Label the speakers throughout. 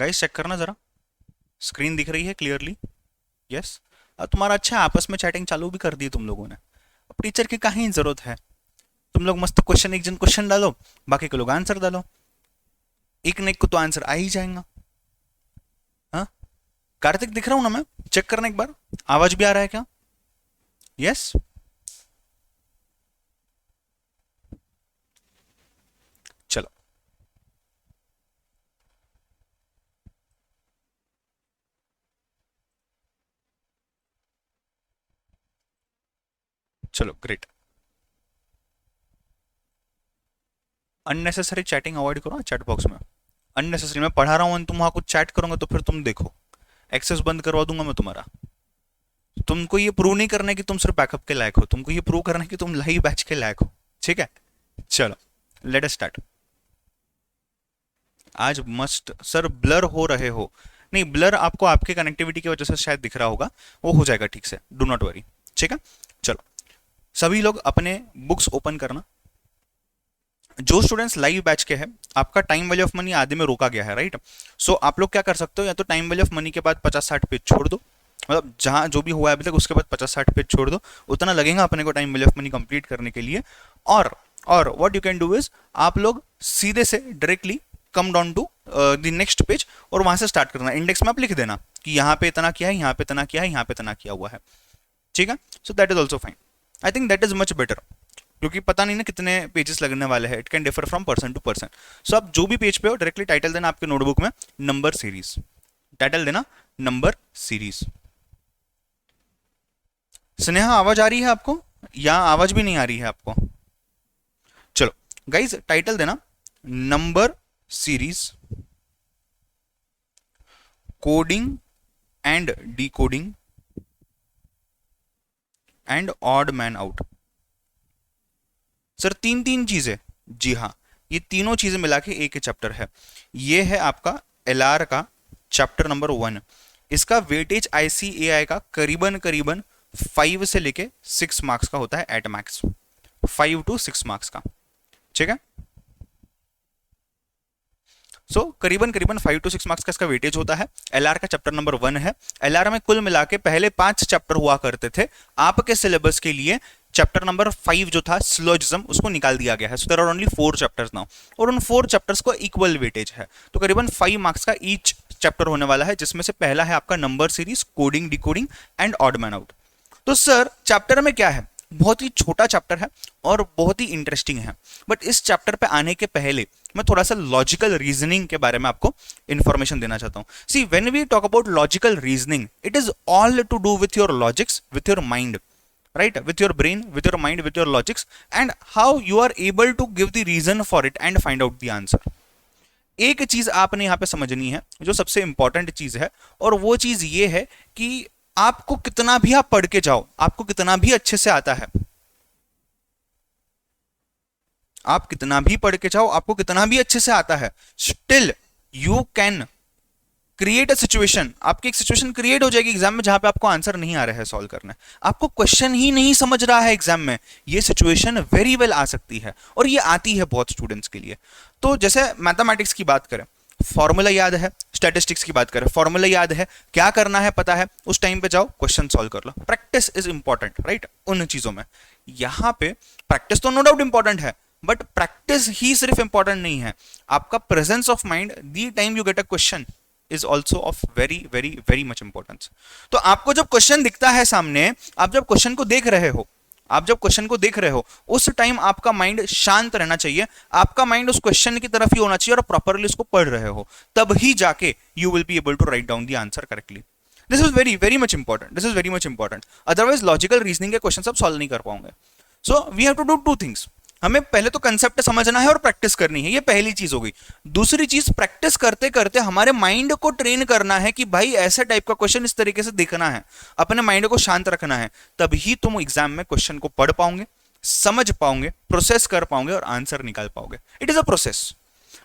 Speaker 1: Guys check करना जरा, screen दिख रही है क्लियरली? यस। अब तुम्हारा अच्छा है, आपस में चैटिंग चालू भी कर दी तुम लोगों ने। अब टीचर की कहाँ ही जरूरत है, तुम लोग मस्त क्वेश्चन, एक जन क्वेश्चन डालो, बाकी के लोग आंसर डालो, एक न एक को तो आंसर आ ही जाएगा। हाँ, कार्तिक दिख रहा हूं ना मैं? चेक करना एक बार, आवाज भी आ रहा है क्या? यस। चलो चलो ग्रेट। अननेसेसरी चैटिंग अवॉइड करो चैट बॉक्स में। अननेसेसरी, मैं पढ़ा रहा हूँ तुम वहां कुछ चैट करोगे तो फिर तुम देखो, एक्सेस बंद करवा दूंगा मैं तुम्हारा। तुमको ये प्रूव नहीं करना है कि तुम सिर्फ बैकअप के लायक हो, तुमको ये प्रूव करना है कि तुम लाइव बैच के लायक हो। ठीक है, चलो लेट अस स्टार्ट। आज मस्ट सर ब्लर हो रहे हो? नहीं, ब्लर आपको आपके कनेक्टिविटी की वजह से शायद दिख रहा होगा, वो हो जाएगा ठीक से, डू नॉट वरी। ठीक है, चलो सभी लोग अपने बुक्स ओपन करना। जो स्टूडेंट्स लाइव बैच के हैं, आपका टाइम वैल्यू ऑफ मनी आधे में रोका गया है, राइट? सो आप लोग क्या कर सकते हो, या तो टाइम वैल्यू ऑफ मनी के बाद 50-60 पेज छोड़ दो, मतलब जहां जो भी हुआ है अभी तक उसके बाद 50-60 पेज छोड़ दो, उतना लगेगा अपने को time value of money complete करने के लिए। और what you can do is, आप लोग सीधे से directly come down to the next page और वहां से स्टार्ट करना। इंडेक्स में आप लिख देना कि यहाँ पे इतना किया है, यहाँ पे इतना किया है, यहाँ पे इतना किया हुआ है। ठीक है, so that is also fine. I think that is much better, क्योंकि पता नहीं ना कितने पेजेस लगने वाले हैं, it can differ from person to person. So आप जो भी पेज पे हो डायरेक्टली टाइटल देना आपके नोटबुक में नंबर सीरीज, टाइटल देना नंबर सीरीज। स्नेहा आवाज आ रही है आपको या आवाज भी नहीं आ रही है आपको? चलो गाइज टाइटल देना number series, coding and decoding and odd man out. Sir तीन तीन चीजें? जी हाँ, ये तीनों चीजें मिला के एक ही चैप्टर है। ये है आपका एलआर का चैप्टर नंबर 1। इसका वेटेज आईसीएआई का करीबन करीबन 5 से लेके 6 मार्क्स का होता है एट मैक्स, 5 to 6 मार्क्स का। ठीक है, सो करीबन करीबन 5 to 6 मार्क्स का इसका वेटेज होता है। एलआर का चैप्टर नंबर 1 है। एलआर में कुल मिला के पहले 5 चैप्टर हुआ करते थे, आपके सिलेबस के लिए चैप्टर नंबर 5 जो था सिलोजिज्म, उसको निकाल दिया गया है। So there are only 4 chapters now, और उन 4 चैप्टर्स को इक्वल वेटेज है, तो करीबन 5 मार्क्स का ईच चैप्टर होने वाला है, जिसमें से पहला है आपका number series, coding, decoding and odd man out. तो सर चैप्टर में क्या है, बहुत ही छोटा चैप्टर है और बहुत ही इंटरेस्टिंग है। बट इस चैप्टर पे आने के पहले मैं थोड़ा सा लॉजिकल रीजनिंग के बारे में आपको इंफॉर्मेशन देना चाहता हूं। See when we talk about logical reasoning, it is all to do with your logics, with your mind, right? With your brain, with your mind, with your logics, and how you are able to give the reason for it and find out the answer. एक चीज आपने यहां पे समझनी है जो सबसे important चीज है, और वो चीज ये है कि आपको कितना भी आप पढ़ के जाओ, आपको कितना भी अच्छे से आता है, आप कितना भी पढ़ के जाओ, आपको कितना भी अच्छे से आता है, still you can create a situation. आपकी एक सिचुएशन क्रिएट हो जाएगी एग्जाम में जहां पे आपको आंसर नहीं आ रहा है सॉल्व करना, आपको क्वेश्चन ही नहीं समझ रहा है एग्जाम में, ये सिचुएशन वेरी वेल आ सकती है, और ये आती है बहुत स्टूडेंट्स के लिए। तो जैसे मैथमेटिक्स की बात करें, फॉर्मूला याद है, स्टैटिस्टिक्स की बात करें, फॉर्मूला याद है, क्या करना है पता है, उस टाइम पे जाओ क्वेश्चन सॉल्व कर लो। Practice is important, right? उन चीजों में यहां पे प्रैक्टिस तो नो डाउट इंपॉर्टेंट है, बट प्रैक्टिस ही सिर्फ इंपॉर्टेंट नहीं है, आपका presence of mind the time you get a question is also of very very very much importance. तो आपको जब क्वेश्चन दिखता है सामने, आप जब क्वेश्चन को देख रहे हो, आप जब क्वेश्चन को देख रहे हो, उस टाइम आपका माइंड शांत रहना चाहिए, आपका माइंड उस क्वेश्चन की तरफ ही होना चाहिए और प्रॉपरली उसको पढ़ रहे हो, तब ही जाके you will be able to write down the answer correctly. This is very very much important, this is very much important, otherwise logical reasoning के क्वेश्चन आप सॉल्व नहीं कर पाओगे। So we have to do two things, हमें पहले तो concept समझना है और प्रैक्टिस करनी है, ये पहली चीज हो गई। दूसरी चीज, प्रैक्टिस करते करते हमारे माइंड को ट्रेन करना है कि भाई ऐसे टाइप का क्वेश्चन इस तरीके से देखना है, अपने माइंड को शांत रखना है, तभी तुम एग्जाम में क्वेश्चन को पढ़ पाओगे, समझ पाओगे, प्रोसेस कर पाओगे और आंसर निकाल पाओगे। It is a process,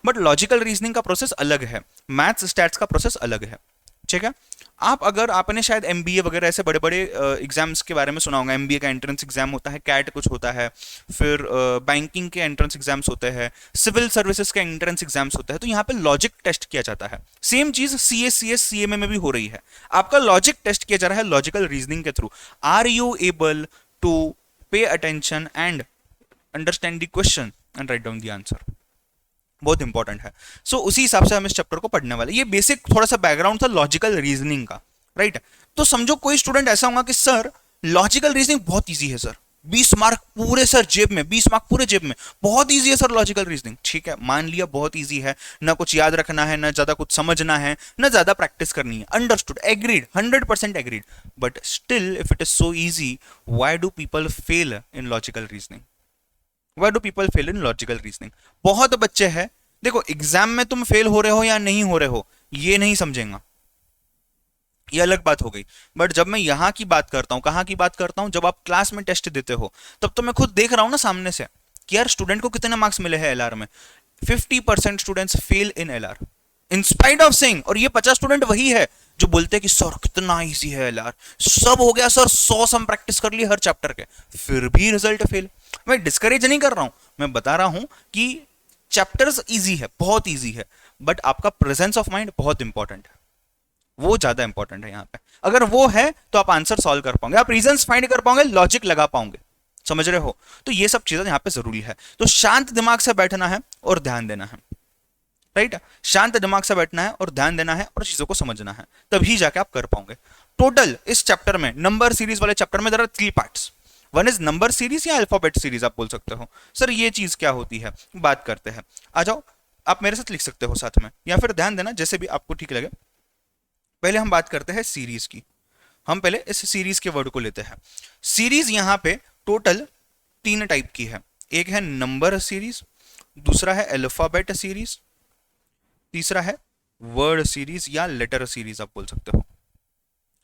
Speaker 1: but logical reasoning का प्रोसेस अलग है, मैथ्स स्टैट्स का प्रोसेस अलग है। ठीक है। आप अगर आपने शायद एमबीए वगैरह ऐसे बड़े बड़े एग्जाम्स के बारे में सुना होगा, एमबीए का एंट्रेंस एग्जाम होता है, कैट कुछ होता है, फिर बैंकिंग के एंट्रेंस एग्जाम्स होते हैं, सिविल सर्विसेज के एंट्रेंस एग्जाम्स होते हैं, तो यहाँ पे लॉजिक टेस्ट किया जाता है। सेम चीज सीए सीएस सीएमए में भी हो रही है, आपका लॉजिक टेस्ट किया जा रहा है लॉजिकल रीजनिंग के थ्रू। Are you able to pay attention and understand the question and write down the answer, बहुत इंपॉर्टेंट है। सो उसी हिसाब से हम इस चैप्टर को पढ़ने वाले। ये बेसिक थोड़ा सा बैकग्राउंड था लॉजिकल रीजनिंग का, राइट। तो समझो कोई स्टूडेंट ऐसा होगा कि सर लॉजिकल रीजनिंग बहुत इजी है सर, 20 मार्क पूरे सर जेब में, 20 मार्क पूरे जेब में, बहुत इजी है सर लॉजिकल रीजनिंग। ठीक है, मान लिया बहुत इजी है, ना कुछ याद रखना है, ना ज्यादा कुछ समझना है, ना ज्यादा प्रैक्टिस करनी है, understood, agreed, 100% agreed. But still if it is so easy, why do people fail in logical reasoning? Why do people fail in logical reasoning? बहुत बच्चे हैं, देखो एग्जाम में तुम फेल हो रहे हो या नहीं हो रहे हो ये नहीं समझेंगे, ये अलग बात हो गई। बट जब मैं यहाँ की बात करता हूँ, कहाँ की बात करता हूँ, जब आप क्लास में टेस्ट देते हो, तब तो मैं खुद देख रहा हूँ ना सामने से कि यार स्टूडेंट को कितने मार्क्स मिले हैं एलआर में। 50% students fail in LR in spite of saying, और ये 50 स्टूडेंट वही है जो बोलते हैं कि सर कितना इजी है एलआर, सब हो गया सर, 100 सम प्रैक्टिस कर ली हर चैप्टर के, फिर भी रिजल्ट फेल। मैं डिस्करेज नहीं कर रहा हूं, मैं बता रहा हूं कि चैप्टर्स इजी है, बहुत इजी है, बट आपका प्रेजेंस ऑफ माइंड बहुत इंपॉर्टेंट है, वो ज्यादा इंपॉर्टेंट है यहाँ पे। अगर वो है तो आप आंसर सॉल्व कर पाओगे, आप रीजंस फाइंड कर पाओगे, लॉजिक लगा पाओगे, समझ रहे हो? तो ये सब चीजें यहाँ पे जरूरी है। तो शांत दिमाग से बैठना है और ध्यान देना है, राइट। शांत दिमाग से बैठना है और ध्यान देना है और चीजों को समझना है, तभी जाके आप कर पाओगे। टोटल इस चैप्टर में, नंबर सीरीज वाले चैप्टर में, there are 3 parts. One is number series या अल्फाबेट सीरीज, आप बोल सकते हो सर ये चीज क्या होती है, बात करते हैं। आ जाओ, आप मेरे साथ लिख सकते हो साथ में, या फिर ध्यान देना जैसे भी आपको ठीक लगे। पहले हम बात करते हैं सीरीज की। हम पहले इस सीरीज के वर्ड को लेते हैं। सीरीज यहाँ पे टोटल 3 टाइप की है। एक है नंबर सीरीज, दूसरा है अल्फाबेट सीरीज, तीसरा है वर्ड सीरीज या लेटर सीरीज, आप बोल सकते हो,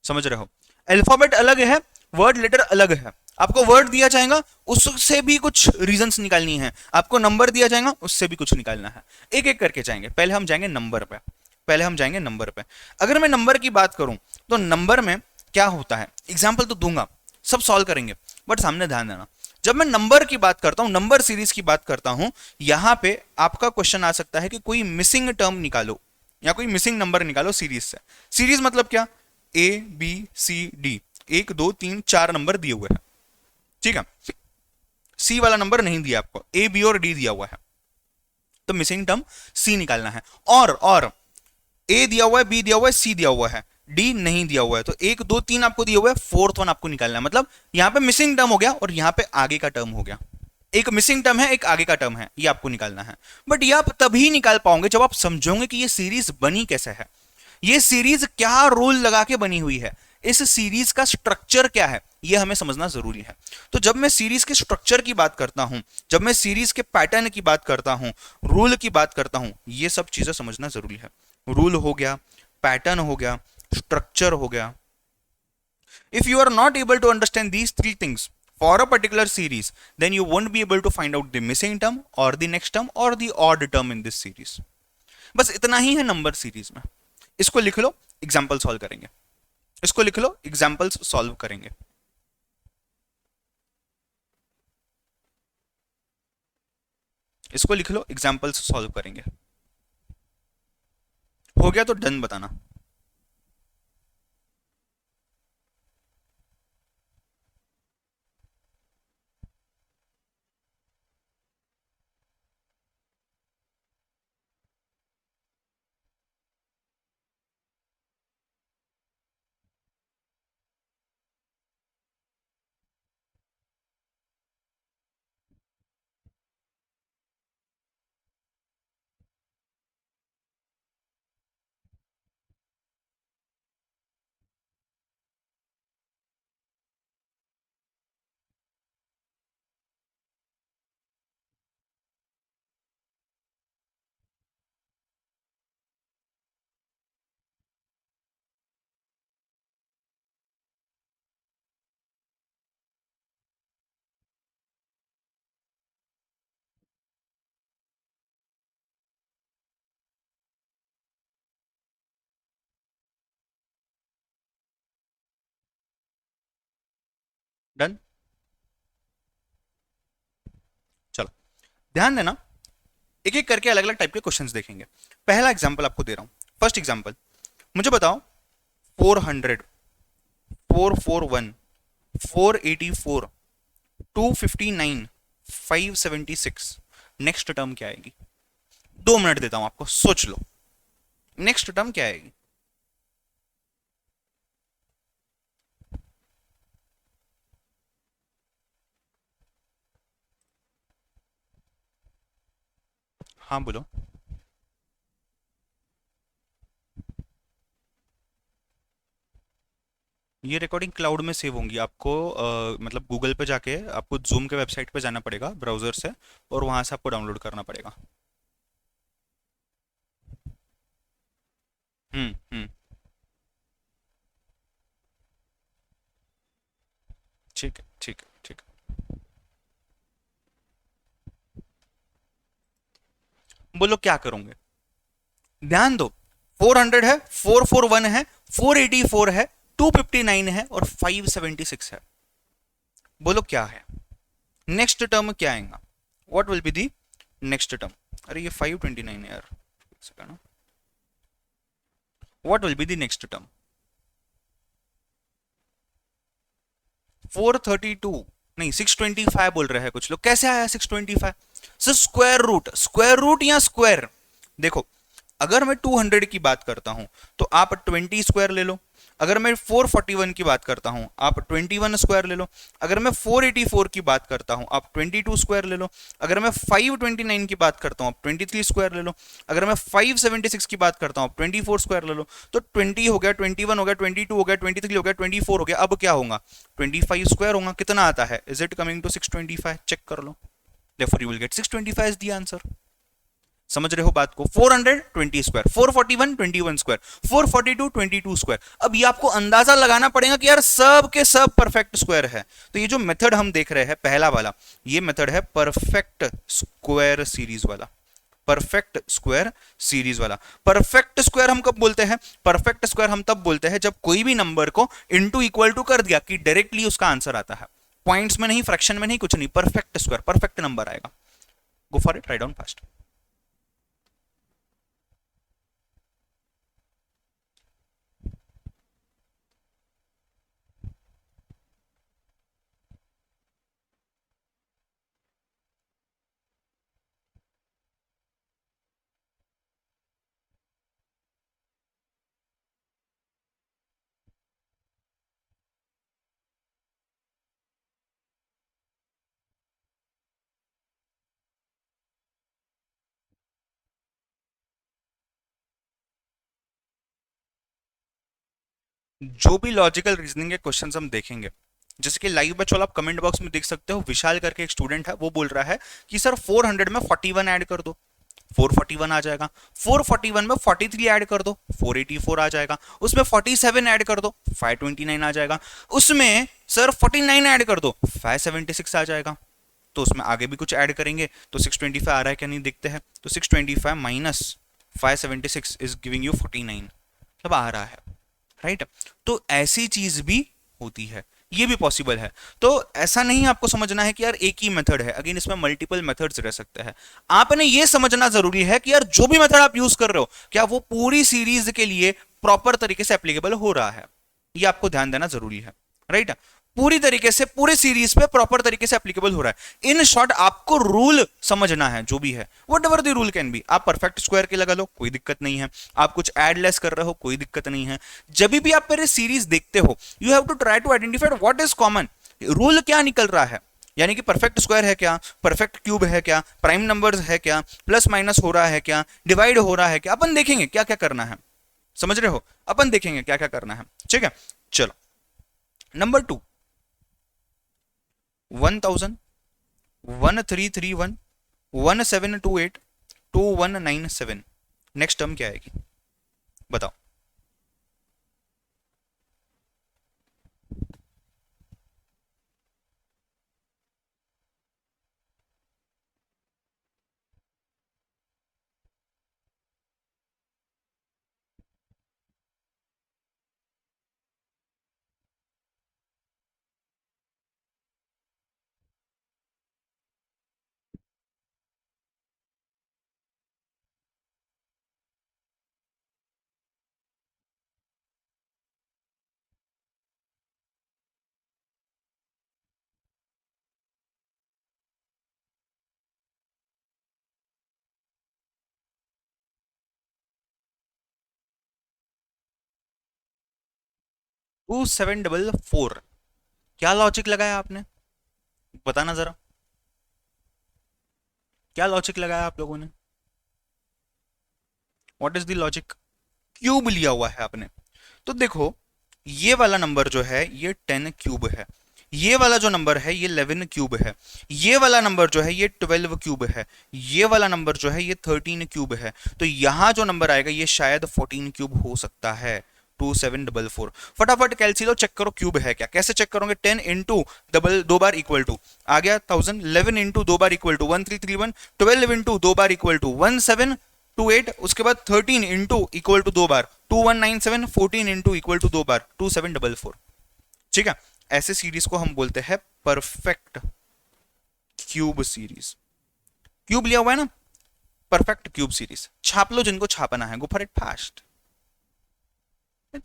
Speaker 1: समझ रहे हो? अल्फाबेट अलग है, वर्ड लेटर अलग है। आपको वर्ड दिया जाएगा, उससे भी कुछ रीजंस निकालनी है, आपको नंबर दिया जाएगा, उससे भी कुछ निकालना है। एक एक करके जाएंगे, पहले हम जाएंगे नंबर पे। अगर मैं नंबर की बात करूं तो नंबर में क्या होता है, एग्जाम्पल तो दूंगा, सब सॉल्व करेंगे, बट सामने ध्यान देना। जब मैं नंबर की बात करता हूं, नंबर सीरीज की बात करता हूं, यहां पे आपका क्वेश्चन आ सकता है कि कोई मिसिंग टर्म निकालो या कोई मिसिंग नंबर निकालो सीरीज से। सीरीज मतलब क्या, A B C D, 1 2 3 4 number दिए हुए हैं, ठीक है। सी वाला नंबर नहीं दिया आपको, ए बी और डी दिया हुआ है, तो मिसिंग टर्म सी निकालना है। और ए दिया हुआ है, बी दिया हुआ है, सी दिया हुआ है, डी नहीं दिया हुआ है, तो 1 2 3 आपको दिया हुआ है, फोर्थ वन आपको निकालना है। मतलब यहां पे मिसिंग टर्म हो गया और यहां पे आगे का टर्म हो गया। एक मिसिंग टर्म है, एक आगे का टर्म है, ये आपको निकालना है। बट ये आप तभी निकाल पाओगे जब आप समझोगे कि ये सीरीज बनी कैसे है, ये सीरीज क्या रूल लगा के बनी हुई है, इस सीरीज का स्ट्रक्चर क्या है, ये हमें समझना जरूरी है। तो जब मैं सीरीज के स्ट्रक्चर की बात करता हूं, जब मैं सीरीज के पैटर्न की बात करता हूं, रूल की बात करता हूं, ये सब चीजें समझना जरूरी है। रूल हो गया, पैटर्न हो गया, स्ट्रक्चर हो गया। If you are not able to understand these 3 things for a particular series, then you won't be able to find out the missing term or the next term or the odd term in this series. बस इतना ही है number series में। इसको लिख लो, example solve करेंगे। इसको लिख लो, examples solve करेंगे। इसको लिख लो, एग्जाम्पल्स सॉल्व करेंगे। हो गया तो डन बताना। डन। चलो ध्यान देना, एक एक करके अलग अलग टाइप के क्वेश्चंस देखेंगे। पहला एग्जांपल आपको दे रहा हूं। फर्स्ट एग्जांपल, मुझे बताओ 400, 441, 484, 259, 576, नेक्स्ट टर्म क्या आएगी? 2 मिनट देता हूं आपको, सोच लो, नेक्स्ट टर्म क्या आएगी? हाँ बोलो। ये रिकॉर्डिंग क्लाउड में सेव होंगी, आपको मतलब गूगल पे जाके आपको जूम के वेबसाइट पे जाना पड़ेगा ब्राउजर से, और वहां से आपको डाउनलोड करना पड़ेगा। हम्म। ठीक है ठीक है ठीक है, बोलो क्या करोगे? ध्यान दो, 400 है, 441 है, 484 है, 259 है और 576 है। बोलो क्या है नेक्स्ट टर्म, क्या आएगा? What will be the next term? अरे ये 529 है यार, एक second, what will be the next term? 432, नहीं 625 बोल रहे हैं कुछ लोग। कैसे आया 625? Sir square root, square root या स्क्वायर। देखो, अगर मैं 200 की बात करता हूं तो आप 20 स्क्वायर ले लो। अगर मैं 441 की बात करता हूं आप 21 स्क्वायर ले लो। अगर मैं 484 की बात करता हूं आप 22 स्क्वायर ले लो। अगर मैं 529 की बात करता हूं आप 23 स्क्वायर ले लो। अगर मैं 576 की बात करता हूं आप 24 स्क्वायर ले लो। तो 20 हो गया, 21 हो गया, 22 हो गया, 23 हो गया, 24 हो गया। अब क्या होगा? 25 स्क्वायर होगा। कितना आता है? Is it coming to 625? Check कर लो। Therefore you will get 625 is the answer. समझ रहे हो बात को? 400 20 स्क्वायर, 441 21 स्क्वायर, 442 22 स्क्वायर। अब ये आपको अंदाजा लगाना पड़ेगा कि यार सब के सब परफेक्ट स्क्वायर है। तो ये जो मेथड हम देख रहे हैं पहला वाला, ये मेथड है परफेक्ट स्क्वायर सीरीज वाला। परफेक्ट स्क्वायर सीरीज वाला। परफेक्ट स्क्वायर हम कब बोलते हैं? परफेक्ट स्क्वायर हम तब बोलते हैं जब कोई भी नंबर को इनटू इक्वल टू कर दिया कि डायरेक्टली उसका आंसर आता है। पॉइंट्स में नहीं, फ्रैक्शन में नहीं, कुछ नहीं, परफेक्ट स्क्वायर, परफेक्ट नंबर आएगा। गो for it, write down fast. जो भी लॉजिकल रीजनिंग के क्वेश्चंस हम देखेंगे, जैसे कि लाइव बच्चों आप कमेंट बॉक्स में देख सकते हो, विशाल करके एक स्टूडेंट है, वो बोल रहा है कि सर 400 में 41 ऐड कर दो, 441 आ जाएगा। 441 में 43 ऐड कर दो, 484 आ जाएगा। उसमें 47 ऐड कर दो, 529 आ जाएगा। उसमें सर 49 ऐड कर दो, 576 आ जाएगा। तो उसमें आगे भी कुछ ऐड करेंगे तो 625 आ रहा है क्या, नहीं देखते हैं। तो 625 माइनस 576 इज गिविंग यू 49, मतलब आ रहा है, राइट। तो ऐसी चीज भी होती है, ये भी पॉसिबल है। तो ऐसा नहीं आपको समझना है कि यार एक ही मेथड है, अगेन इसमें मल्टीपल मेथड्स रह सकते हैं। आपने ये समझना जरूरी है कि यार जो भी मेथड आप यूज कर रहे हो, क्या वो पूरी सीरीज के लिए प्रॉपर तरीके से एप्लीकेबल हो रहा है, ये आपको ध्यान देना जरूरी है, राइट। पूरी तरीके से पूरे सीरीज पे प्रॉपर तरीके से एप्लीकेबल हो रहा है। इन शॉर्ट आपको रूल समझना है जो भी है, what ever the rule can be. आप परफेक्ट स्क्वायर के लगा लो, कोई दिक्कत नहीं है। आप कुछ एड लेस कर रहे हो, कोई दिक्कत नहीं है। जब भी आप मेरे सीरीज देखते हो, you have to try to identify what is common, rule क्या निकल रहा है। यानी कि परफेक्ट स्क्वायर है क्या, परफेक्ट क्यूब है क्या, प्राइम नंबर्स है क्या, प्लस माइनस हो रहा है क्या, डिवाइड हो रहा है क्या, अपन देखेंगे क्या क्या करना है। समझ रहे हो? अपन देखेंगे क्या क्या करना है, ठीक है। चलो, नंबर 2, 1000, 1331, 1728, 2197, नेक्स्ट टर्म क्या आएगी? बताओ। 2744, क्या लॉजिक लगाया आपने, बताना जरा, क्या लॉजिक लगाया आप लोगों ने, what is the logic, cube लिया हुआ है आपने। तो देखो ये वाला नंबर जो है ये 10 क्यूब है, ये वाला जो नंबर है ये 11 क्यूब है, ये वाला नंबर जो है ये 12 क्यूब है, ये वाला नंबर जो है ये 13 क्यूब है, तो यहां जो नंबर आएगा ये शायद 14 क्यूब हो सकता है। 2744, फटाफट कैलकुलेट चेक करो क्यूब है क्या, कैसे चेक करोगे, 10 इंटू डबल दो बार इक्वल टू आ गया 1000, 11 इंटू दो बार इक्वल टू 1331, 12 इंटू दो बार इक्वल टू 1728, उसके बाद 13 इंटू इक्वल टू दो बार 2197, 14 इंटू इक्वल टू दो बार 2744। ठीक है, ऐसे सीरीज को हम बोलते हैं परफेक्ट क्यूब सीरीज। क्यूब लिया हुआ है ना, परफेक्ट क्यूब सीरीज, छाप लो जिनको छापना है, गो फॉर इट फास्ट,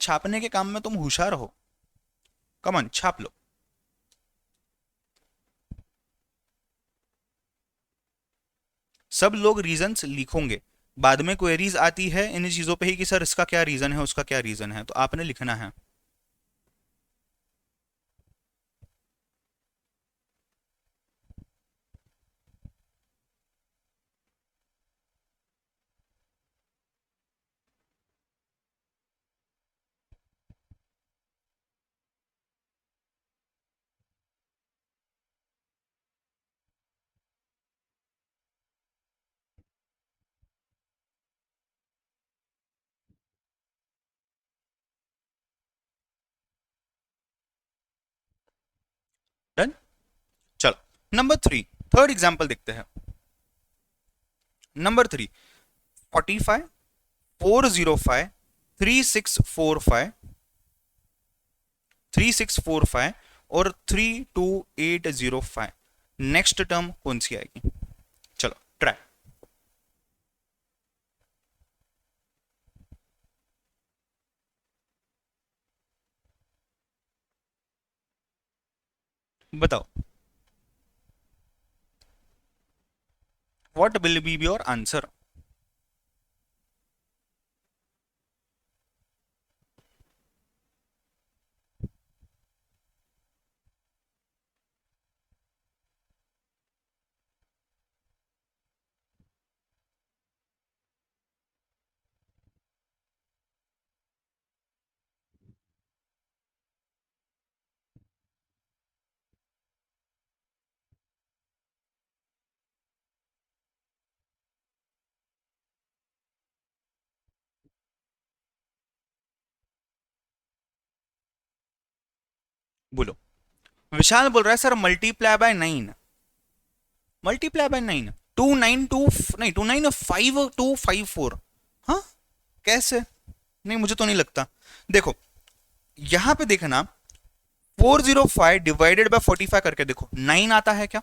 Speaker 1: छापने के काम में तुम होशियार हो, कम ऑन छाप लो। सब लोग रीजंस लिखोगे, बाद में क्वेरीज आती है इन चीजों पे ही कि सर इसका क्या रीजन है उसका क्या रीजन है, तो आपने लिखना है। डन, चलो नंबर 3, थर्ड एग्जांपल देखते हैं। नंबर 3, 45 405 3645 3645 और 32805, नेक्स्ट टर्म कौन सी आएगी, चलो ट्राई बताओ, what will be your answer. बोलो, विशाल बोल रहा है sir multiply by 9, multiply by 9, 292 नहीं 295254, हाँ कैसे, नहीं मुझे तो नहीं लगता। देखो यहां पे देखना, 405 डिवाइडेड बाय 45 करके देखो 9 आता है क्या,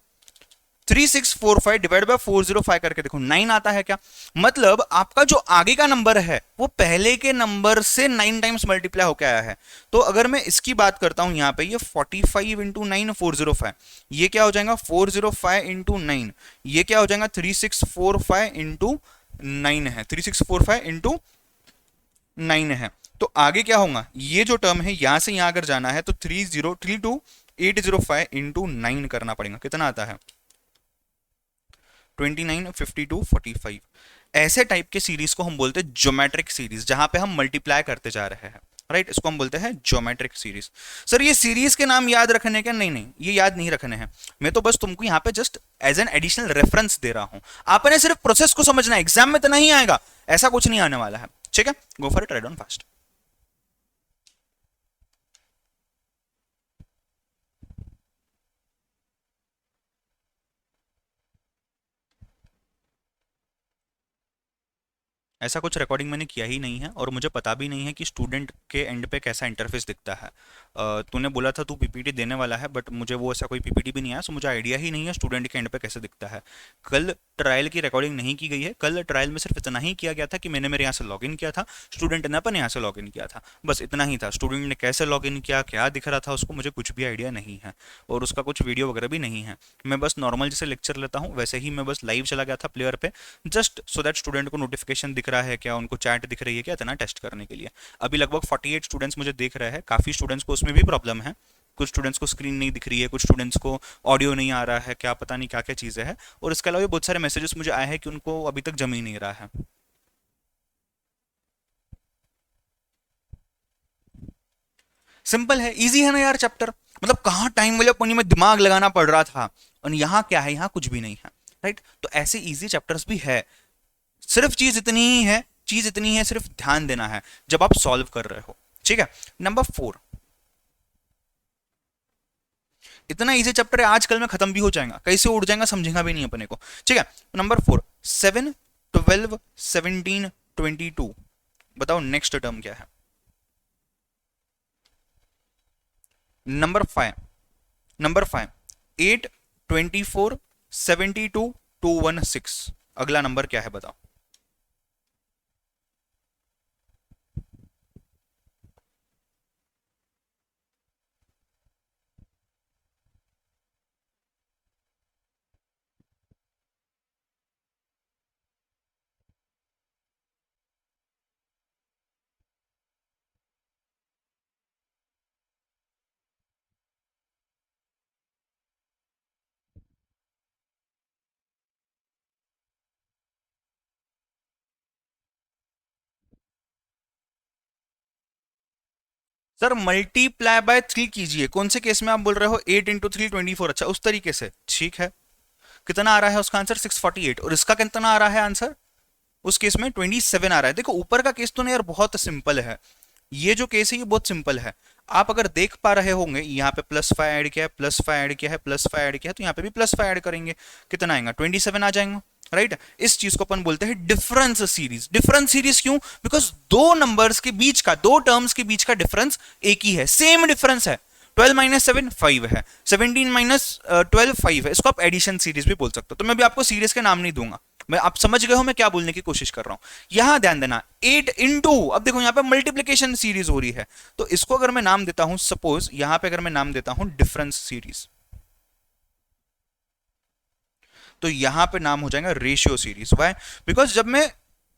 Speaker 1: 3645 डिवाइड बाय 405 करके देखो 9 आता है क्या, मतलब आपका जो आगे का नंबर है वो पहले के नंबर से 9 टाइम्स मल्टीप्लाई होकर आया है। तो अगर मैं इसकी बात करता हूं यहां पे, ये 45 इंटू 9 405, ये क्या हो जाएगा 405 इंटू 9, ये क्या हो जाएगा 3645 इंटू 9 है, 3645 इंटू 9 है। तो आगे क्या होगा, ये जो टर्म है यहां से यहां अगर जाना है तो 30805 इंटू 9 करना पड़ेगा, कितना आता है 29 52 45। ऐसे टाइप के सीरीज को हम बोलते हैं ज्योमेट्रिक सीरीज, जहां पे हम मल्टीप्लाई करते जा रहे हैं, राइट, इसको हम बोलते हैं ज्योमेट्रिक सीरीज। सर ये सीरीज के नाम याद रखने के, नहीं नहीं ये याद नहीं रखने हैं, मैं तो बस तुमको यहां पे just as an additional reference दे रहा हूं, आपने सिर्फ प्रोसेस को समझना है, एग्जाम में तो नहीं आएगा, ऐसा कुछ नहीं आने वाला है, ठीक है, गो for it, right on fast. ऐसा कुछ रिकॉर्डिंग मैंने किया ही नहीं है और मुझे पता भी नहीं है कि स्टूडेंट के एंड पे कैसा इंटरफेस दिखता है। तूने बोला था तू पीपीटी देने वाला है, बट मुझे वो ऐसा कोई पीपीटी भी नहीं आया, सो मुझे आइडिया ही नहीं है स्टूडेंट के एंड पे कैसे दिखता है। कल ट्रायल की रिकॉर्डिंग नहीं की गई है, कल ट्रायल में सिर्फ इतना ही किया गया था कि मैंने मेरे यहाँ से लॉग इन किया था, स्टूडेंट ने अपन यहाँ से लॉग इन किया था, बस इतना ही था। स्टूडेंट ने कैसे लॉग इन किया, क्या दिख रहा था उसको, मुझे कुछ भी आइडिया नहीं है और उसका कुछ वीडियो वगैरह भी नहीं है। मैं बस नॉर्मल जैसे लेक्चर लेता हूँ वैसे ही मैं बस लाइव चला गया था प्लेयर पे, जस्ट सो दैट स्टूडेंट को नोटिफिकेशन दिख रहा है क्या, उनको चैट दिख रही है क्या, इतना टेस्ट करने के लिए। अभी लगभग 48 स्टूडेंट्स मुझे देख रहे हैं, काफ़ी स्टूडेंट्स को उसमें भी प्रॉब्लम है, कुछ स्टूडेंट्स को स्क्रीन नहीं दिख रही है, कुछ स्टूडेंट्स को ऑडियो नहीं आ रहा है, क्या पता नहीं क्या क्या चीज़ें हैं। और इसके अलावा भी बहुत सारे मैसेजेस मुझे आए हैं कि उनको अभी तक जम ही नहीं रहा है। सिंपल है, इजी है ना यार चैप्टर, मतलब कहाँ टाइम वाले पनी में दिमाग लगाना पड़ रहा था, और यहाँ क्या है, यहाँ कुछ भी नहीं है, राइट। तो ऐसे इजी चैप्टर्स भी है, सिर्फ चीज इतनी ही है, चीज इतनी है, सिर्फ ध्यान देना है जब आप सॉल्व कर रहे हो, ठीक है। नंबर 4, इतना इजी चैप्टर है, आजकल में खत्म भी हो जाएगा, कैसे उड़ जाएगा समझेगा भी नहीं अपने को, ठीक है। नंबर 4, 7, 12, 17, 22, बताओ नेक्स्ट टर्म क्या है। नंबर 5, 8, 24, 72, 216, अगला नंबर क्या है बताओ। सर मल्टीप्लाई बाय 3 कीजिए, कौन से केस में आप बोल रहे हो, 8 × 3 24, अच्छा उस तरीके से, ठीक है। कितना आ रहा है उसका आंसर, 648, और इसका कितना आ रहा है आंसर, उस केस में 27 आ रहा है। देखो ऊपर का केस तो नहीं यार बहुत सिंपल है, ये जो केस है ये बहुत सिंपल है। आप अगर देख पा रहे होंगे यहाँ पे +5 ऐड किया है, +5 ऐड किया है, +5 ऐड किया है, तो यहाँ पे भी +5 ऐड करेंगे, कितना आएगा, 27 आ जाएगा, राइट। इस चीज को अपन बोलते हैं डिफरेंस सीरीज। डिफरेंस सीरीज क्यों, बिकॉज दो नंबर्स के बीच का, दो टर्म्स के बीच का डिफरेंस एक ही है, सेम डिफरेंस है। 12 - 7 5 है, 17 - 12 5 है, इसको आप एडिशन सीरीज भी बोल सकते हो। तो मैं भी आपको सीरीज के नाम नहीं दूंगा, मैं, आप समझ गए हो मैं क्या बोलने की कोशिश कर रहा हूं। यहां ध्यान देना, 8 इंटू, अब देखो यहां पे मल्टीप्लीकेशन सीरीज हो रही है, तो इसको अगर मैं नाम देता हूं, सपोज यहां पे अगर मैं नाम देता हूं डिफरेंस सीरीज, तो यहां पे नाम हो जाएगा रेशियो सीरीज। वाई, बिकॉज जब मैं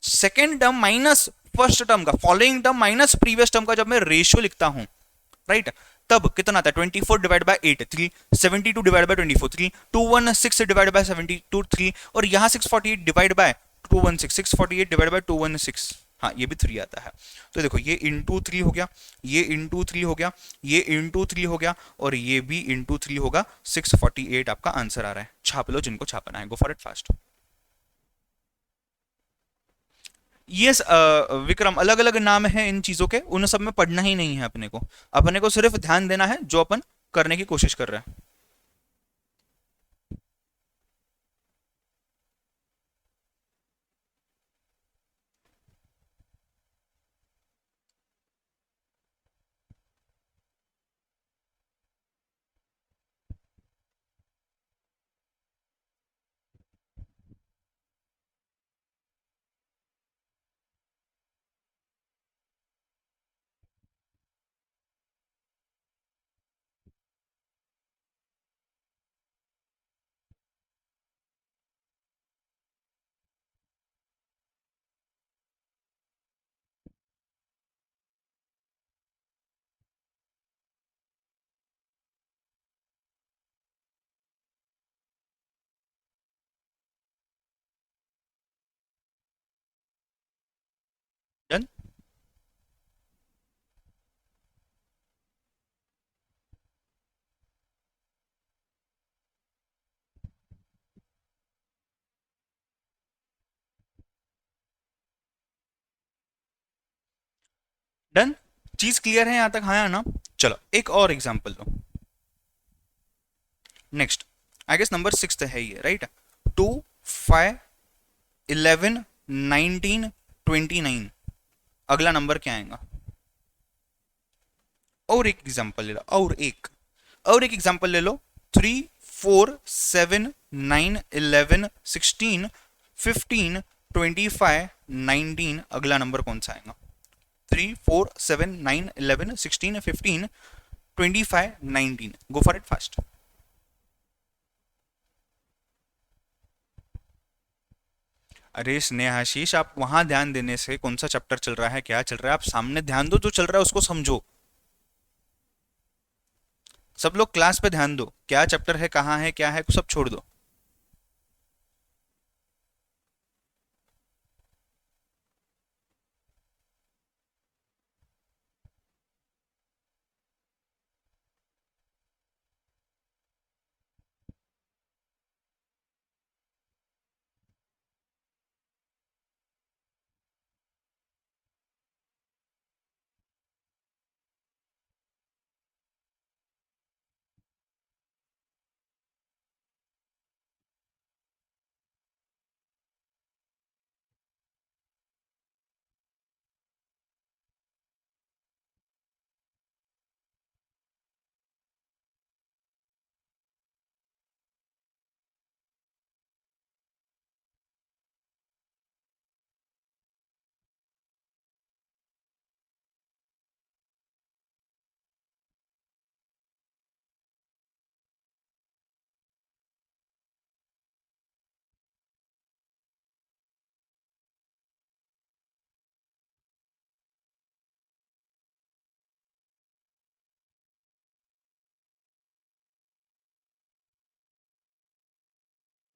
Speaker 1: second term minus first term का, following term minus previous term का जब मैं रेशियो लिखता हूं, राइट, तब कितना आता है, 24 divide by 8 3, 72 divide by 24 3, 216 divide by 72 3, और यहां 648 डिवाइड बाय 216, 648 डिवाइड बाय 216, हाँ ये भी 3 आता है। तो देखो ये इंटू 3 हो गया, ये इंटू 3 हो गया, ये इंटू 3 हो गया, और ये भी इंटू 3 होगा, 648 आपका आंसर आ रहा है। छाप लो जिनको छापना है, गो फॉर इट फास्ट। ये विक्रम, अलग अलग नाम है इन चीजों के, उन सब में पढ़ना ही नहीं है अपने को, अपने को सिर्फ ध्यान देना है जो अपन करने की कोशिश कर रहे हैं। डन। डन, चीज क्लियर है यहां तक, हाँ या ना। चलो एक और एग्जांपल लो, नेक्स्ट, आई गेस नंबर 6 है ये, राइट। 2, 5, 11, 19, 29, अगला नंबर क्या आएगा। और एक एग्जांपल ले लो, और एक एग्जांपल ले लो, 3, 4, 7, 9, 11, 16, 15, 25, 19, अगला नंबर कौन सा आएगा। 3, 4, 7, 9, 11, 16, 15, 25, 19, गो फॉर इट फास्ट। अरे स्नेहाशीष, आप वहां ध्यान देने से कौन सा चैप्टर चल रहा है, क्या चल रहा है, आप सामने ध्यान दो, जो चल रहा है उसको समझो। सब लोग क्लास पे ध्यान दो, क्या चैप्टर है, कहाँ है, क्या है, सब छोड़ दो।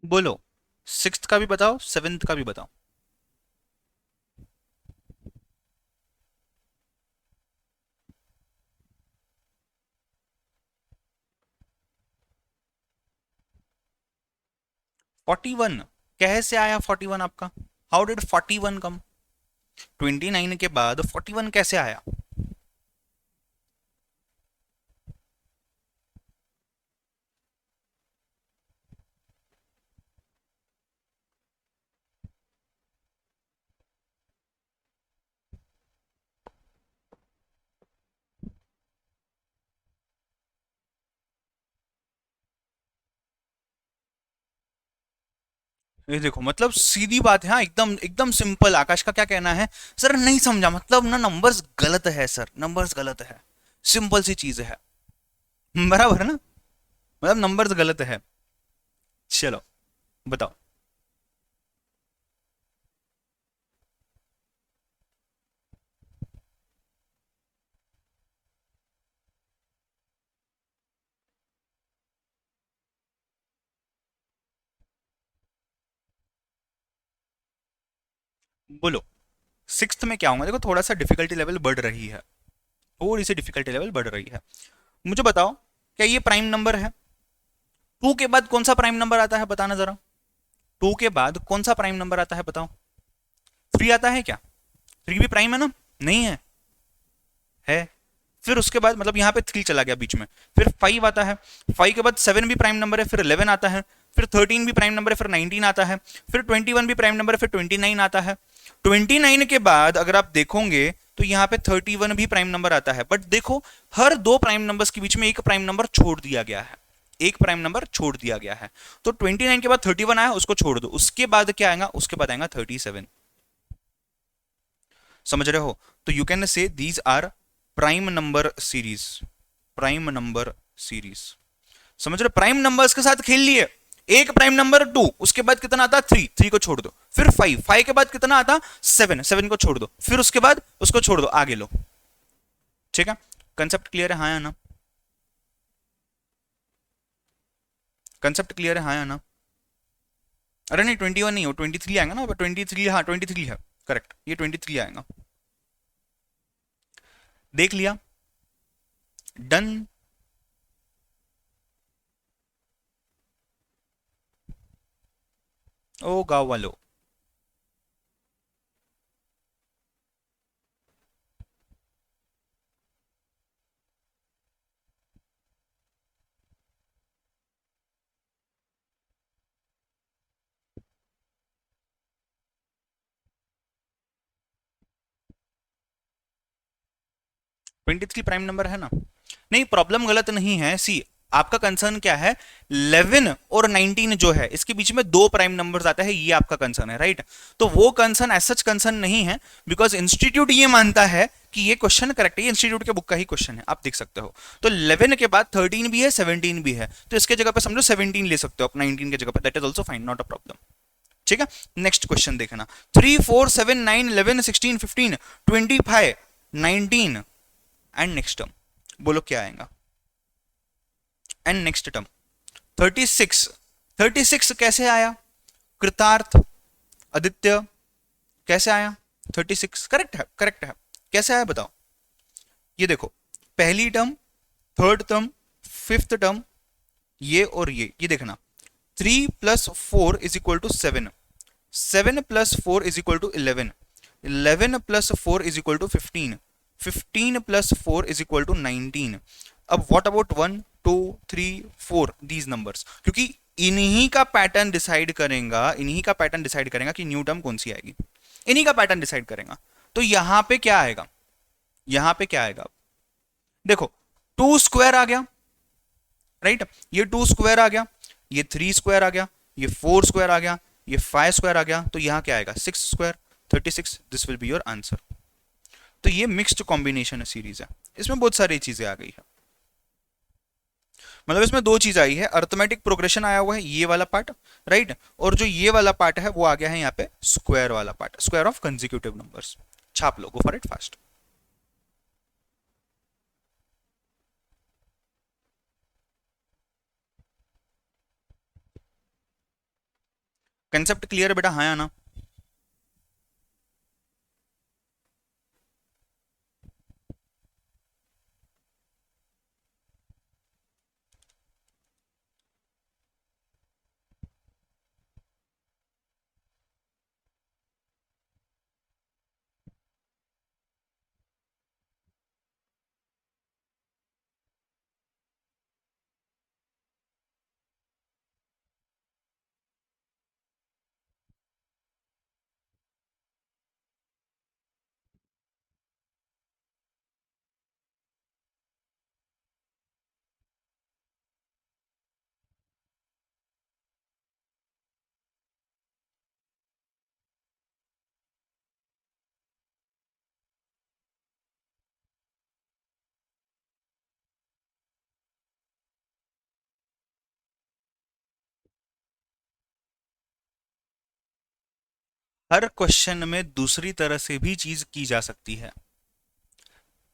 Speaker 1: बोलो, सिक्स्थ का भी बताओ, सेवेंथ का भी बताओ। 41 कैसे आया 41 आपका? हाउ डिड 41 कम? 29 के बाद 41 कैसे आया? ये देखो, मतलब सीधी बात है, हाँ, एकदम एकदम सिंपल। आकाश का क्या कहना है? सर नहीं समझा, मतलब ना नंबर्स गलत है सर, नंबर्स गलत है। सिंपल सी चीज है। बराबर है ना? मतलब नंबर्स गलत है। चलो बताओ। बोलो, सिक्स्थ में क्या होगा? देखो, थोड़ा सा डिफिकल्टी लेवल बढ़ रही है, थोड़ी सी डिफिकल्टी लेवल बढ़ रही है। मुझे बताओ, क्या ये प्राइम नंबर है? टू के बाद कौन सा प्राइम नंबर आता है, बताना जरा। टू के बाद कौन सा प्राइम नंबर आता है, बताओ। थ्री आता है क्या? थ्री भी प्राइम है ना? नहीं है? है। फिर उसके बाद मतलब यहाँ पे थ्री चला गया बीच में। फिर फाइव आता है। फाइव के बाद सेवन भी प्राइम नंबर है, फिर 11 आता है। फिर 13 भी प्राइम नंबर है, फिर 19 आता है। फिर 21 भी प्राइम नंबर है, फिर 29 आता है। 29 के बाद अगर आप देखोगे तो यहाँ पे 31 भी प्राइम नंबर आता है। बट देखो, हर दो प्राइम नंबर्स के बीच में एक प्राइम नंबर छोड़ दिया गया है, एक प्राइम नंबर छोड़ दिया गया है। तो 29 के बाद 31 आया, उसको छोड़ दो। उसके बाद क्या आएगा? उसके बाद आएगा 37। समझ रहे हो? तो you can say these are prime number series, prime number series. समझ रहे? प्राइम नंबर्स के साथ खेल लिए। एक प्राइम नंबर टू, उसके बाद कितना आता? थ्री, थ्री को छोड़ दो। फिर फाइव, फाइव के बाद कितना आता? सेवन, सेवन को छोड़ दो। फिर उसके बाद उसको छोड़ दो, आगे लो। ठीक है? कंसेप्ट क्लियर है, हाँ या ना? कंसेप्ट क्लियर है, हाँ या ना? अरे नहीं, 21 नहीं हो, 23 आएगा ना। 23, हाँ 23 है, करेक्ट, ये 23 आएगा। देख लिया? डन। ओ गाँव वालों, 23 प्राइम नंबर है ना? नहीं, प्रॉब्लम गलत नहीं है। सी, आपका कंसर्न क्या है? 11 और 19 जो है, इसके बीच में दो प्राइम नंबर्स आता है, ये आपका कंसर्न है, राइट? तो वो कंसर्न एज सच कंसर्न नहीं है, बिकॉज इंस्टीट्यूट ये मानता है कि ये क्वेश्चन करेक्ट है। ये इंस्टीट्यूट के बुक का ही क्वेश्चन है, आप देख सकते हो। तो 11 के बाद 13 भी है, 17 भी है, तो इसके जगह पे समझो 17 ले सकते हो आप 19 के जगह पे। That is also fine, not a problem. ठीक है, नेक्स्ट क्वेश्चन देखना। 3 4 7 9 11 16 15 25 19 एंड नेक्स्ट टर्म, बोलो क्या आएगा। एंड नेक्स्ट टर्म 36, 36 कैसे आया? कृतार्थ, आदित्य कैसे आया? 36 करेक्ट है, करेक्ट है। कैसे आया बताओ। ये देखो, पहली term, third term, fifth term, ये और ये देखना। 3 plus 4 is equal to 7, 7 plus 4 is equal to 11, 11 plus 4 is equal to 15, 15 plus 4 is equal to 19। अब व्हाट अबाउट 1 2 3 4 दीज नंबर्स, क्योंकि इन्हीं का पैटर्न डिसाइड करेगा, इन्हीं का पैटर्न डिसाइड करेगा कि न्यू टर्म कौन सी आएगी, इन्हीं का पैटर्न डिसाइड करेगा। तो यहां पे क्या आएगा, यहां पे क्या आएगा, देखो 2 स्क्वायर आ गया, राइट, ये 2 स्क्वायर आ गया, ये 3 स्क्वायर आ गया, ये 4 स्क्वायर आ गया, ये 5 स्क्वायर आ गया, तो यहां क्या आएगा 6 square, 36। This will be your answer. तो ये मिक्स्ड कॉम्बिनेशन सीरीज है, इसमें बहुत सारी चीजें आ गई है। मतलब इसमें दो चीज आई है, अर्थमेटिक प्रोग्रेशन आया हुआ है ये वाला पार्ट, राइट, और जो ये वाला पार्ट है वो आ गया है यहाँ पे स्क्वायर वाला part, square of consecutive numbers. छाप लो, go for it fast. Concept clear है बेटा, हाँ या ना? हर क्वेश्चन में दूसरी तरह से भी चीज की जा सकती है।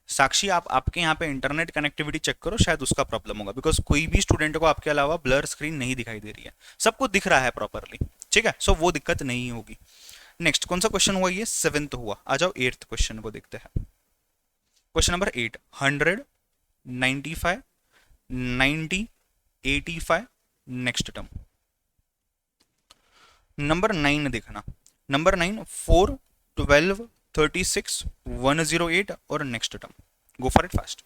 Speaker 1: साक्षी, आप आपके यहाँ पे इंटरनेट कनेक्टिविटी चेक करो, शायद उसका प्रॉब्लम होगा, बिकॉज कोई भी स्टूडेंट को आपके अलावा ब्लर स्क्रीन नहीं दिखाई दे रही है, सबको दिख रहा है प्रॉपरली, ठीक है, सो वो दिक्कत नहीं होगी। नेक्स्ट कौन सा क्वेश्चन हुआ, ये सेवेंथ हुआ। आ जाओ एट्थ क्वेश्चन को देखते हैं। Question number 8, 100 95 90 85 next term. Number 9 देखना, नंबर 9 4 12 36 108 और next term. Go for it fast.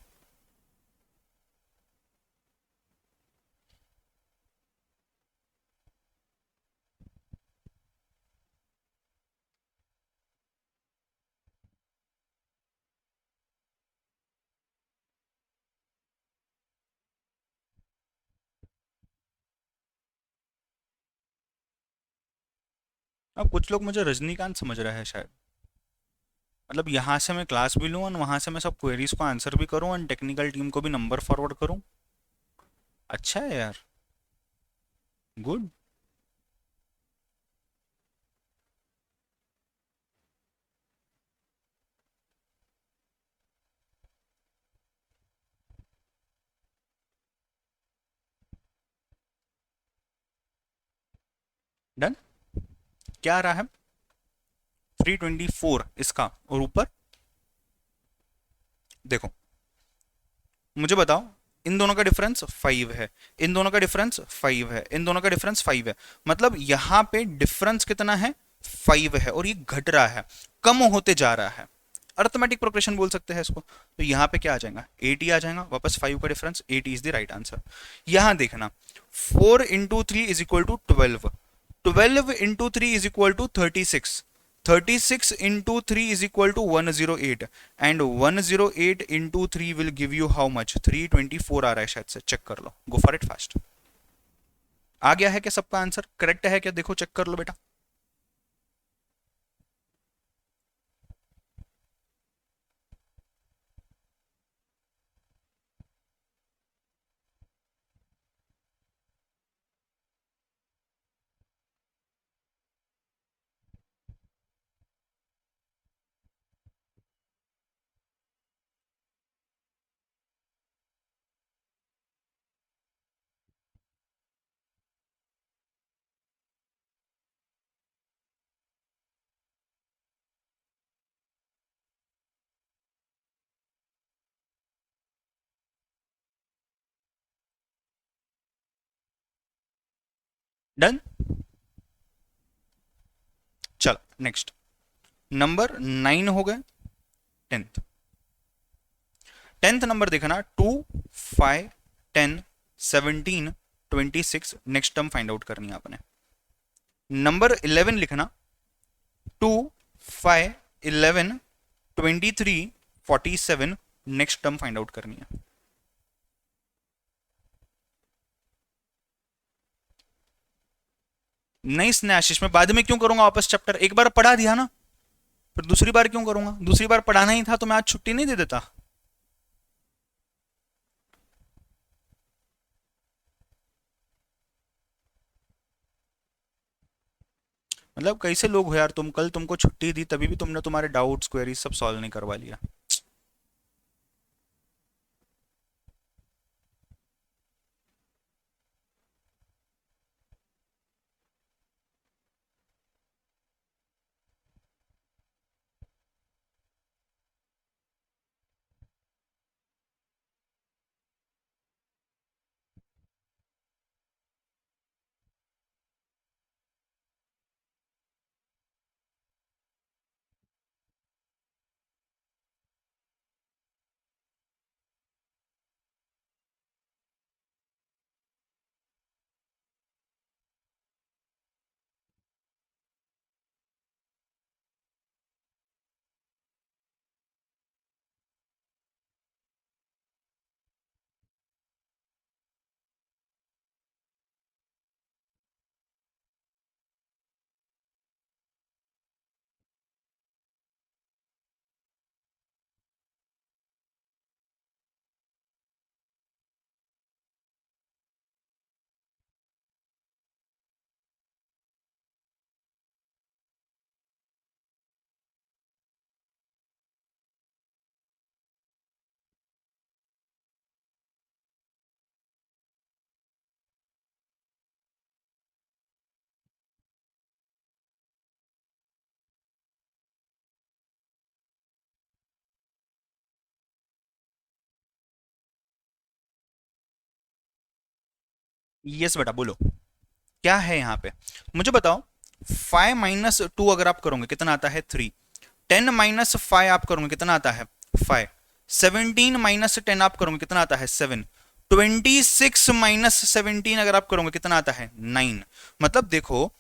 Speaker 1: अब कुछ लोग मुझे रजनीकांत समझ रहे हैं शायद, मतलब यहाँ से मैं क्लास भी लूँ और वहाँ से मैं सब क्वेरीज को आंसर भी करूँ और टेक्निकल टीम को भी नंबर फॉरवर्ड करूँ। अच्छा है यार, गुड। डन। क्या आ रहा है, 324 इसका, और ऊपर देखो, मुझे बताओ, इन दोनों का डिफरेंस 5 है, इन दोनों का डिफरेंस 5 है, इन दोनों का डिफरेंस 5 है, मतलब यहाँ पे डिफरेंस कितना है, 5 है, और ये घट रहा है, कम होते जा रहा है। अर्थमेटिक प्रोग्रेशन बोल सकते हैं इसको। तो यहाँ पे क्या आ जाएगा, 80 आ जाएगा, वापस 5 का difference, 80 is the right answer. यहाँ देखना, 4 into 3 is equal to 12, 12 into 3 is equal to 36, 36 into 3 is equal to 108 and 108 into 3 will give you how much, 324 आ रहा है शायद से, चेक कर लो, गो फॉर इट फास्ट। आ गया है क्या सबका आंसर, करेक्ट है क्या, देखो चेक कर लो बेटा। डन। चलो नेक्स्ट, नंबर 9 हो गए। टेंथ, टेंथ नंबर देखना, 2, 5, 10, 17, 26, नेक्स्ट टर्म फाइंड आउट करनी है आपने। नंबर 11 लिखना, 2, 5, 11, 23, 47, नेक्स्ट टर्म फाइंड आउट करनी है। नहीं स्नेहाशीष, मैं बाद में क्यों करूंगा वापस चैप्टर, एक बार पढ़ा दिया ना, फिर दूसरी बार क्यों करूंगा, दूसरी बार पढ़ाना ही था तो मैं आज छुट्टी नहीं दे देता। मतलब कैसे लोग हो यार तुम, कल तुमको छुट्टी दी तभी भी तुमने तुम्हारे डाउट्स क्वेरीज सब सॉल्व नहीं करवा लिया। यस बेटा बोलो, क्या है यहाँ पे, मुझे बताओ। 5 - 2 अगर आप करोगे कितना आता है, 3। 10 - 5 आप करोगे कितना आता है, 5। 17 - 10 आप करोगे कितना आता है, 7। 26 - 17 अगर आप करोगे कितना आता है, 9। मतलब देखो,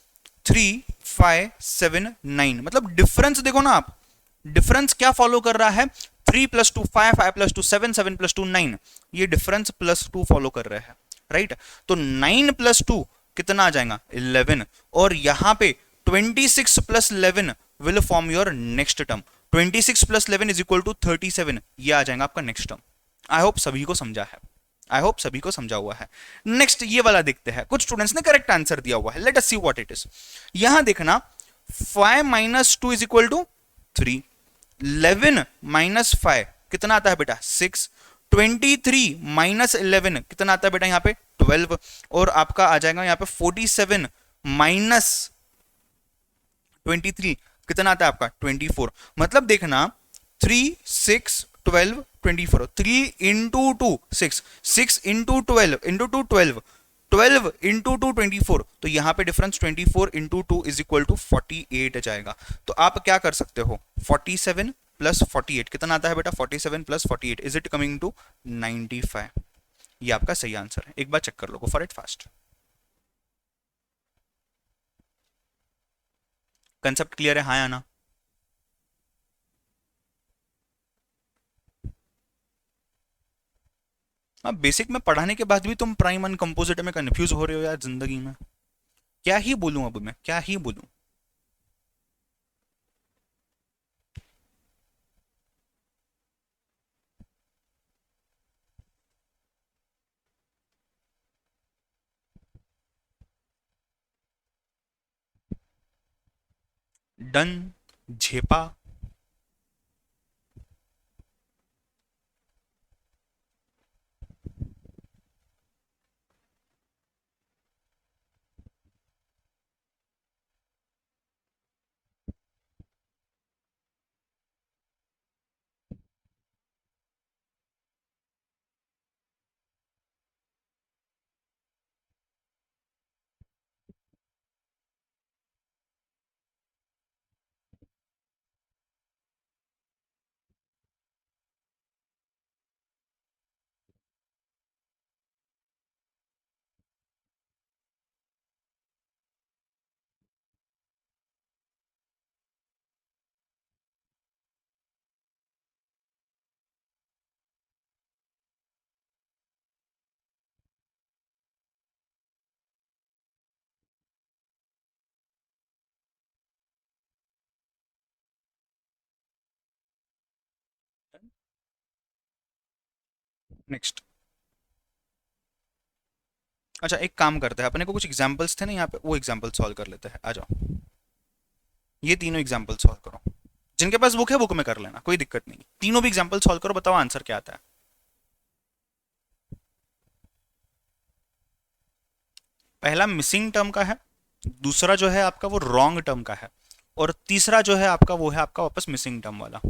Speaker 1: 3, 5, 7, 9, मतलब डिफरेंस देखो ना आप, डिफरेंस क्या फॉलो कर रहा है, 3 + 2 5, 5 + 2 7, 7 + 2 9, ये डिफरेंस +2 फॉलो कर रहे हैं, राइट। तो 9 + 2 कितना आ जाएगा, 11। और यहां पे 26 + 11 will form your next term. 26 + 11 = 37, ये आ जाएगा आपका नेक्स्ट टर्म। आई होप सभी को समझा है, आई होप सभी को समझा हुआ है। नेक्स्ट ये वाला देखते हैं, कुछ स्टूडेंट्स ने करेक्ट आंसर दिया हुआ है, let us see what it is. यहां देखना, 5 - 2 = 3। 11 - 5 कितना आता है बेटा, 6। 23 - 11 कितना आता है बेटा यहाँ पे, 12। और आपका आ जाएगा यहाँ पे 47 - 23 कितना आता है आपका, 24। मतलब देखना, 3, 6, 12, 24, 3 × 2 6, 6 × 12 × 2 12, 12 × 2 24, तो यहां पे डिफरेंस 24 × 2 = 48 जाएगा। तो आप क्या कर सकते हो, 47 + 48 कितना आता है बेटा, 47 + 48 इज इट कमिंग टू 95। ये आपका सही आंसर है, एक बार चेक कर लो, for it fast. Concept clear है, हाँ या ना। अब बेसिक में पढ़ाने के बाद भी तुम प्राइम एंड कंपोजिट में कंफ्यूज हो रहे हो यार जिंदगी में, क्या ही बोलूं अब मैं, क्या ही बोलूं। डन, झेपा। नेक्स्ट। अच्छा, एक काम करते हैं, अपने को कुछ एग्जांपल्स थे ना यहाँ पे, वो एग्जांपल सॉल्व कर लेते हैं, आ जाओ। ये तीनों एग्जांपल सॉल्व करो। जिनके पास बुक है बुक में कर लेना, कोई दिक्कत नहीं। तीनों भी एग्जांपल सॉल्व करो, बताओ आंसर क्या आता है। पहला मिसिंग टर्म का है, दूसरा जो है आपका वो रॉन्ग टर्म का है, और तीसरा जो है आपका वो है आपका वापस मिसिंग टर्म वाला।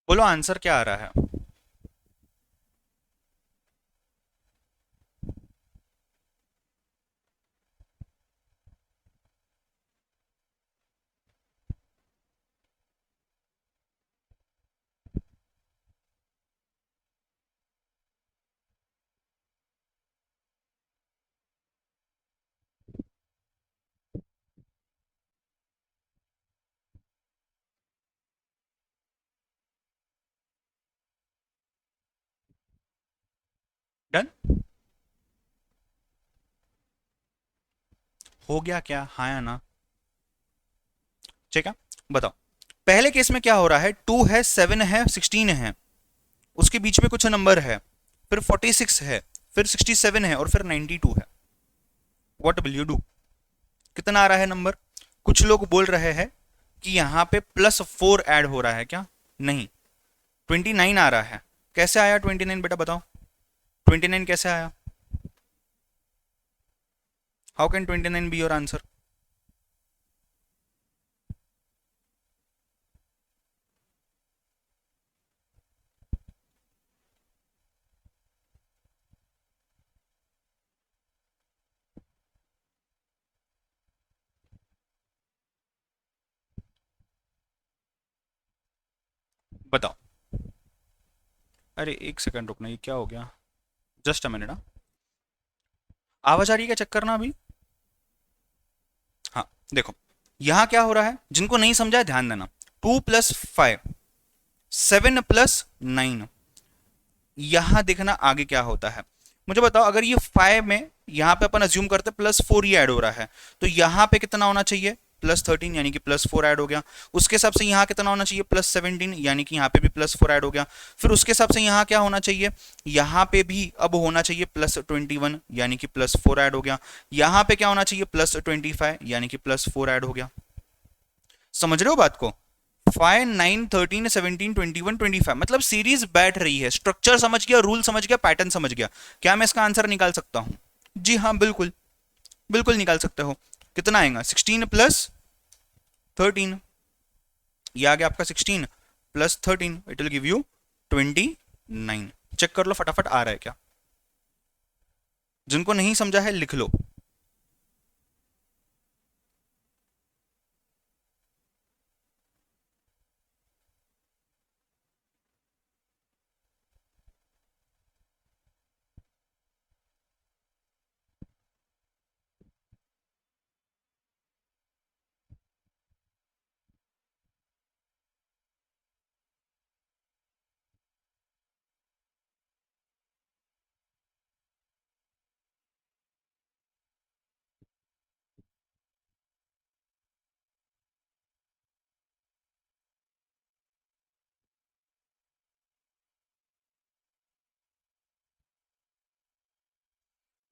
Speaker 1: बोलो आंसर क्या आ रहा है। डन हो गया क्या, हाँ या ना? ठीक है, बताओ। पहले केस में क्या हो रहा है, 2 है, 7 है, 16 है, उसके बीच में कुछ नंबर है, फिर 46 है, फिर 67 है, और फिर 92 है। What will you do? कितना आ रहा है नंबर? कुछ लोग बोल रहे हैं कि यहाँ पे +4 ऐड हो रहा है क्या? नहीं, 29 आ रहा है। कैसे आया 29 बेटा, बताओ। 29 कैसे आया? How can 29 be your answer? बताओ। अरे एक सेकंड रुकना, ये क्या हो गया? Just a minute. आवाज आ रही है क्या, चक्कर ना अभी? हाँ, देखो, यहां क्या हो रहा है, जिनको नहीं समझा है ध्यान देना। 2 + 5, 7 + 9, यहां देखना आगे क्या होता है। मुझे बताओ, अगर ये 5 में यहां पे अपन अज्यूम करते +4 ही ऐड हो रहा है, तो यहां पे कितना होना चाहिए? +13, यानी कि +4 ऐड हो गया। उसके हिसाब से यहाँ कितना होना चाहिए? +17, यानी कि यहाँ पे भी +4 ऐड हो गया। फिर उसके हिसाब से यहाँ क्या होना चाहिए? यहाँ पे भी अब होना चाहिए +21, यानी कि +4 ऐड हो गया। यहाँ पे क्या होना चाहिए? +25, यानी कि +4 ऐड हो गया। समझ रहे हो बात को? 5, 9, 13, 17, 21, 25, मतलब सीरीज बैठ रही है। स्ट्रक्चर समझ गया, रूल समझ गया, पैटर्न समझ गया। क्या मैं इसका आंसर निकाल सकता हूं? जी हाँ, बिल्कुल। बिल्कुल निकाल सकते हो। कितना आएगा? 16 + 13, ये आ गया आपका 16 + 13, it will give you 29। Check कर लो फटाफट, आ रहा है क्या? जिनको नहीं समझा है लिख लो।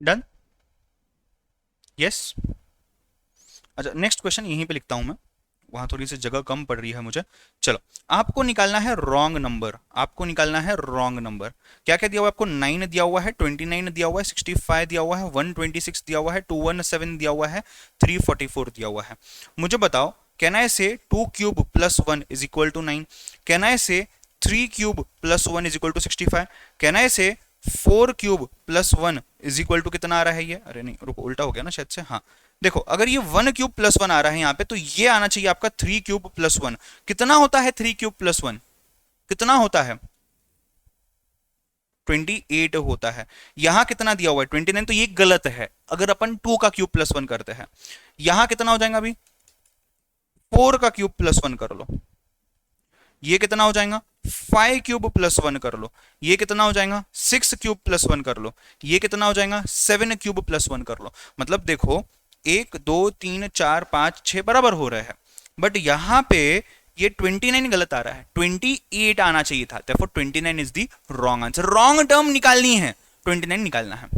Speaker 1: डन। यस। अच्छा, नेक्स्ट क्वेश्चन यहीं पे लिखता हूं मैं। वहां थोड़ी सी जगह कम पड़ रही है मुझे। चलो, आपको निकालना है रॉन्ग नंबर, आपको निकालना है रॉन्ग नंबर। क्या क्या दिया हुआ है आपको? 9 दिया हुआ है, 29 दिया हुआ है, 65 दिया हुआ है, 126 दिया हुआ है, 217 दिया हुआ है, 344 दिया हुआ है। मुझे बताओ, can I say 2 cube plus 1 is equal to 9? Can I say 3 cube plus 1 is equal to 65? Can I say 4 cube plus 1 is equal to कितना आ रहा है ये? अरे नहीं, रुको, उल्टा हो गया ना शायद से। हाँ, देखो, अगर ये 1 क्यूब प्लस 1 आ रहा है यहाँ पे, तो ये आना चाहिए आपका 3 क्यूब प्लस 1। कितना होता है 3 क्यूब प्लस 1? कितना होता है? 28 होता है। यहां कितना दिया हुआ है? 29। तो ये गलत है। अगर अपन 2 का क्यूब प्लस 1 करते हैं, यहां कितना हो जाएगा अभी? 4 का क्यूब प्लस 1 कर लो, ये कितना हो जाएगा? 5 क्यूब प्लस 1 कर लो, ये कितना हो जाएगा? 6 क्यूब प्लस 1 कर लो, ये कितना हो जाएगा? 7 क्यूब प्लस 1 कर लो। मतलब देखो, 1 2 3 4 5 6 बराबर हो रहे हैं, बट यहां पे ये 29 गलत आ रहा है, 28 आना चाहिए था। therefore 29 is the wrong answer. Wrong term निकालनी है, 29 निकालना है।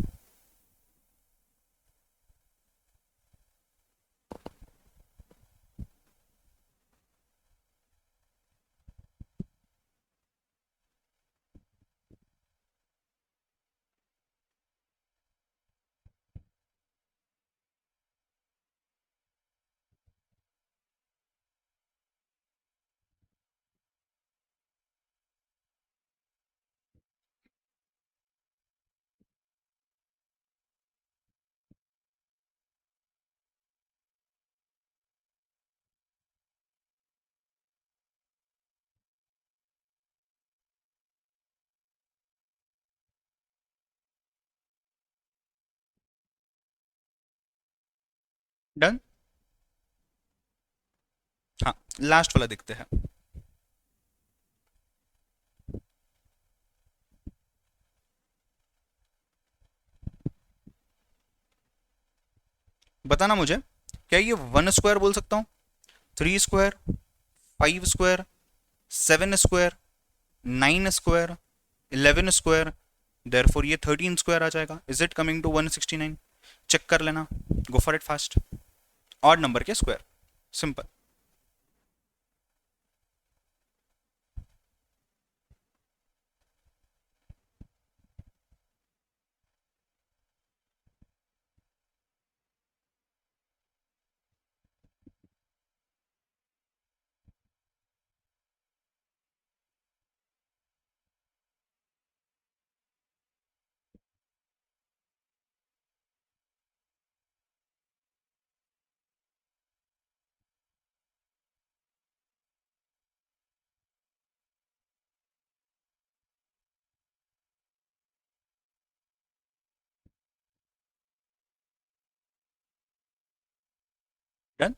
Speaker 1: डन। हाँ, लास्ट वाला देखते हैं। बताना मुझे, क्या ये 1 स्क्वायर बोल सकता हूं, 3 square, 5 square, 7 square, 9 square, 11 square? Therefore ये 13 स्क्वायर आ जाएगा। Is it coming to 169? Check कर लेना, go for it fast. Odd number के स्क्वायर, सिंपल। डन।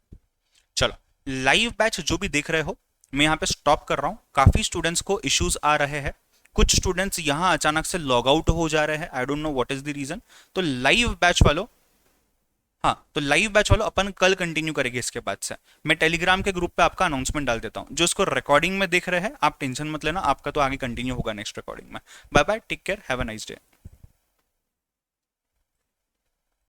Speaker 1: चलो, लाइव बैच जो भी देख रहे हो, मैं यहाँ पे स्टॉप कर रहा हूँ। काफी स्टूडेंट्स को इश्यूज आ रहे हैं, कुछ स्टूडेंट्स यहाँ अचानक से लॉग आउट हो जा रहे हैं, I don't know what is the reason. तो लाइव बैच वालों, हाँ, तो लाइव बैच वालों अपन कल कंटिन्यू करेंगे इसके बाद से। मैं टेलीग्राम के ग्रुप पे आपका अनाउंसमेंट डाल देता हूँ। जो इसको रिकॉर्डिंग में देख रहे हैं, आप टेंशन मत लेना, आपका तो आगे कंटिन्यू होगा नेक्स्ट रिकॉर्डिंग में। Bye bye, take care, have a nice day.